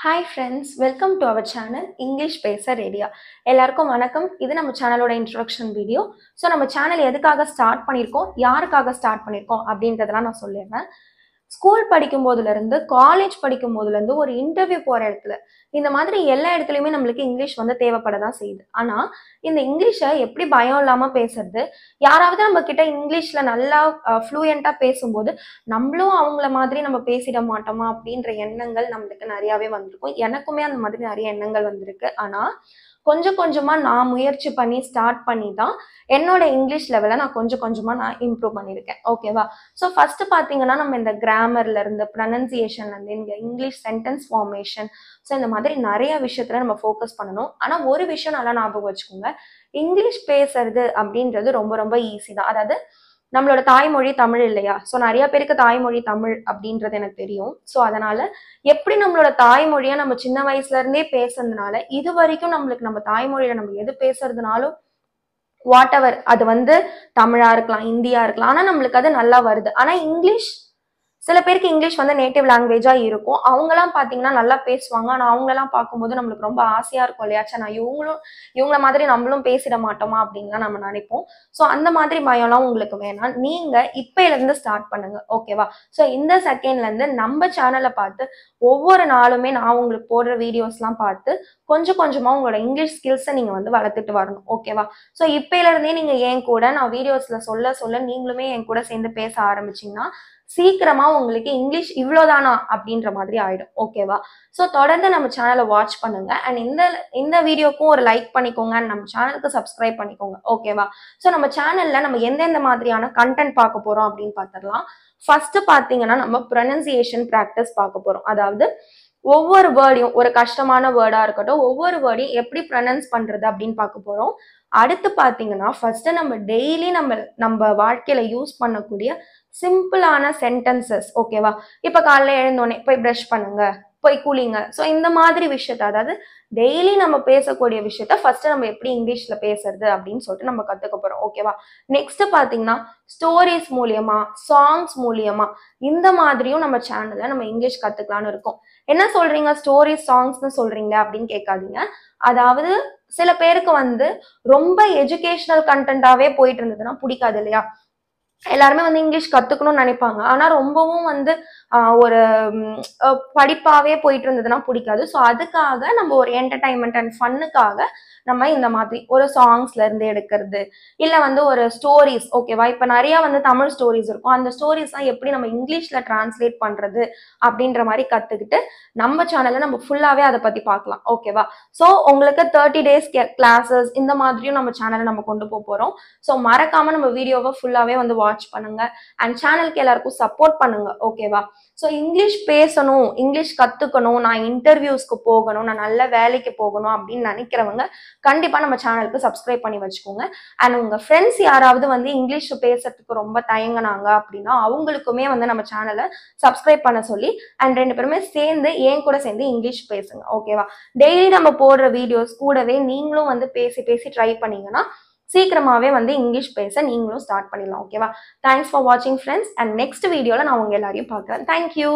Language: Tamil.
Hi friends, welcome to our channel English Pesa Radio. எல்லாருக்கும் வணக்கம். இது நம்ம சேனலோட இன்ட்ரோடக்ஷன் வீடியோ. ஸோ நம்ம சேனல் எதுக்காக ஸ்டார்ட் பண்ணியிருக்கோம், யாருக்காக ஸ்டார்ட் பண்ணியிருக்கோம் அப்படின்றதெல்லாம் நான் சொல்லிடுறேன். ஸ்கூல் படிக்கும் போதுலேருந்து காலேஜ் படிக்கும் போதுலேருந்து ஒரு இன்டர்வியூ போகிற இடத்துல இந்த மாதிரி எல்லா இடத்துலையுமே நம்மளுக்கு இங்கிலீஷ் வந்து தேவைப்பட தான் செய்யுது. ஆனால் இந்த இங்கிலீஷை எப்படி பயம் இல்லாமல் பேசுறது, யாராவது நம்ம கிட்ட இங்கிலீஷில் நல்லா ஃப்ளூயண்ட்டாக பேசும்போது நம்மளும் அவங்கள மாதிரி நம்ம பேசிட மாட்டோமா அப்படின்ற எண்ணங்கள் நம்மளுக்கு நிறையாவே வந்திருக்கும். எனக்குமே அந்த மாதிரி நிறைய எண்ணங்கள் வந்திருக்கு. ஆனால் கொஞ்சம் கொஞ்சமாக நான் முயற்சி பண்ணி ஸ்டார்ட் பண்ணி தான் என்னோட இங்கிலீஷ் லெவலை நான் கொஞ்சம் கொஞ்சமாக நான் இம்ப்ரூவ் பண்ணியிருக்கேன். ஓகேவா? ஸோ ஃபஸ்ட்டு பார்த்தீங்கன்னா நம்ம இந்த கிராமர்லேருந்து ப்ரனன்சியேஷன்லேருந்து இங்கே இங்கிலீஷ் சென்டென்ஸ் ஃபார்மேஷன், ஸோ இந்த மாதிரி நிறைய விஷயத்தில் நம்ம ஃபோக்கஸ் பண்ணணும். ஆனால் ஒரு விஷயம் நல்லா ஞாபகம் வச்சுக்கோங்க, இங்கிலீஷ் பேசுறது அப்படின்றது ரொம்ப ரொம்ப ஈஸி தான். அதாவது நம்மளோட தாய்மொழி தமிழ் இல்லையா? ஸோ நிறைய பேருக்கு தாய்மொழி தமிழ் அப்படின்றது எனக்கு தெரியும். ஸோ அதனால எப்படி நம்மளோட தாய்மொழியை நம்ம சின்ன வயசுல இருந்தே பேசுறதுனால இது வரைக்கும் நம்மளுக்கு நம்ம தாய்மொழியில நம்ம எது பேசுறதுனாலும் வாட் எவர், அது வந்து தமிழா இருக்கலாம், இந்தியா இருக்கலாம், ஆனால் நம்மளுக்கு அது நல்லா வருது. ஆனால் இங்கிலீஷ் சில பேருக்கு இங்கிலீஷ் வந்து நேட்டிவ் லாங்குவேஜா இருக்கும், அவங்கெல்லாம் பார்த்தீங்கன்னா நல்லா பேசுவாங்க. ஆனால் அவங்களெல்லாம் பார்க்கும்போது நம்மளுக்கு ரொம்ப ஆசையா இருக்கும் இல்லையாச்சா, நான் இவங்கள மாதிரி நம்மளும் பேசிட மாட்டோமா அப்படின்லாம் நம்ம நினைப்போம். ஸோ அந்த மாதிரி பயம்லாம் உங்களுக்கு வேணாம். நீங்க இப்பையிலேருந்து ஸ்டார்ட் பண்ணுங்க. ஓகேவா? ஸோ இந்த செகண்ட்லேருந்து நம்ம சேனலை பார்த்து ஒவ்வொரு நாளுமே நான் உங்களுக்கு போடுற வீடியோஸ்லாம் பார்த்து கொஞ்சம் கொஞ்சமாக உங்களோட இங்கிலீஷ் ஸ்கில்ஸை நீங்கள் வந்து வளர்த்துட்டு வரணும். ஓகேவா? ஸோ இப்பையிலேருந்தே நீங்கள் என் கூட நான் வீடியோஸில் சொல்ல சொல்ல நீங்களுமே என் கூட சேர்ந்து பேச ஆரம்பிச்சிங்கன்னா சீக்கிரமா உங்களுக்கு இங்கிலீஷ் இவ்வளோதானா அப்படின்ற மாதிரி ஆயிடும். ஓகேவா? ஸோ தொடர்ந்து நம்ம சேனலை வாட்ச் பண்ணுங்க. அண்ட் இந்த வீடியோக்கும் ஒரு லைக் பண்ணிக்கோங்க அண்ட் நம்ம சேனலுக்கு சப்ஸ்கிரைப் பண்ணிக்கோங்க. ஓகேவா? ஸோ நம்ம சேனல்ல நம்ம எந்தெந்த மாதிரியான கண்டென்ட் பார்க்க போறோம் அப்படின்னு பார்த்துடலாம். ஃபர்ஸ்ட் பார்த்தீங்கன்னா நம்ம ப்ரொனன்சியேஷன் ப்ராக்டிஸ் பார்க்க போறோம். அதாவது ஒவ்வொரு வேர்டையும், ஒரு கஷ்டமான வேர்டா இருக்கட்டும், ஒவ்வொரு வேர்டையும் எப்படி ப்ரொனன்ஸ் பண்றது அப்படின்னு பார்க்க போறோம். அடுத்து பார்த்தீங்கன்னா ஃபர்ஸ்ட் நம்ம டெய்லி நம்ம வாழ்க்கையில யூஸ் பண்ணக்கூடிய சிம்பிளான சென்டென்சஸ். ஓகேவா? இப்போ காலைல எழுந்தோடனே போய் ப்ரஷ் பண்ணுங்க, போய் கூலிங்க, ஸோ இந்த மாதிரி விஷயத்த, அதாவது டெய்லி நம்ம பேசக்கூடிய விஷயத்த ஃபர்ஸ்ட் நம்ம எப்படி இங்கிலீஷ்ல பேசுறது அப்படின்னு சொல்லிட்டு நம்ம கத்துக்க போறோம். ஓகேவா? நெக்ஸ்ட் பாத்தீங்கன்னா ஸ்டோரிஸ் மூலியமா, சாங்ஸ் மூலியமா இந்த மாதிரியும் நம்ம சேனல்ல நம்ம இங்கிலீஷ் கத்துக்கலாம்னு இருக்கோம். என்ன சொல்றீங்க ஸ்டோரிஸ் சாங்ஸ்னு சொல்றீங்க அப்படின்னு கேட்காதீங்க. அதாவது சில பேருக்கு வந்து ரொம்ப எஜுகேஷனல் கண்டென்ட்டாவே போயிட்டு இருந்ததுன்னா பிடிக்காது இல்லையா? எல்லாருமே வந்து இங்கிலீஷ் கத்துக்கணும்னு நினைப்பாங்க. ஆனா ரொம்பவும் வந்து ஒரு படிப்பாவே போயிட்டு இருந்ததுன்னா பிடிக்காது. ஸோ அதுக்காக நம்ம ஒரு என்டர்டைன்மெண்ட் அண்ட் ஃபன்னுக்காக நம்ம இந்த மாதிரி ஒரு சாங்ஸ்ல இருந்து எடுக்கிறது, இல்ல வந்து ஒரு ஸ்டோரிஸ். ஓகேவா? இப்ப நிறைய வந்து தமிழ் ஸ்டோரிஸ் இருக்கும், அந்த ஸ்டோரிஸ்லாம் எப்படி நம்ம இங்கிலீஷ்ல டிரான்ஸ்லேட் பண்றது அப்படின்ற மாதிரி கத்துக்கிட்டு நம்ம சேனல்ல நம்ம ஃபுல்லாவே அதை பத்தி பார்க்கலாம். ஓகேவா? ஸோ உங்களுக்கு 30 days கிளாஸஸ் இந்த மாதிரியும் நம்ம சேனலை நம்ம கொண்டு போறோம். ஸோ மறக்காம நம்ம வீடியோவை ஃபுல்லாவே வந்து வாட்ச் பண்ணுங்க அண்ட் சேனலுக்கு எல்லாருக்கும் சப்போர்ட் பண்ணுங்க. ஓகேவா? ஸோ இங்கிலீஷ் பேசணும், இங்கிலீஷ் கத்துக்கணும், நான் இன்டர்வியூஸ்க்கு போகணும், நான் நல்ல வேலைக்கு போகணும் அப்படின்னு நினைக்கிறவங்க கண்டிப்பா நம்ம சேனலுக்கு சப்ஸ்கிரைப் பண்ணி வச்சுக்கோங்க. அண்ட் உங்க ஃப்ரெண்ட்ஸ் யாராவது வந்து இங்கிலீஷ் பேசுறதுக்கு ரொம்ப தயங்கினாங்க அப்படின்னா அவங்களுக்குமே வந்து நம்ம சேனலை சப்ஸ்கிரைப் பண்ண சொல்லி அண்ட் 2 பேருமே சேர்ந்து என் கூட சேர்ந்து இங்கிலீஷ் பேசுங்க. ஓகேவா? டெய்லி நம்ம போடுற வீடியோஸ் கூடவே நீங்களும் வந்து பேசி பேசி ட்ரை பண்ணீங்கன்னா சீக்கிரமாவே வந்து இங்கிலீஷ் பேச நீங்களும் ஸ்டார்ட் பண்ணிடலாம். ஓகேவா? தேங்க்ஸ் ஃபார் வாட்சிங் ஃப்ரெண்ட்ஸ். அண்ட் நெக்ஸ்ட் வீடியோல நான் உங்க எல்லாரையும் பார்க்குறேன். தேங்க்யூ.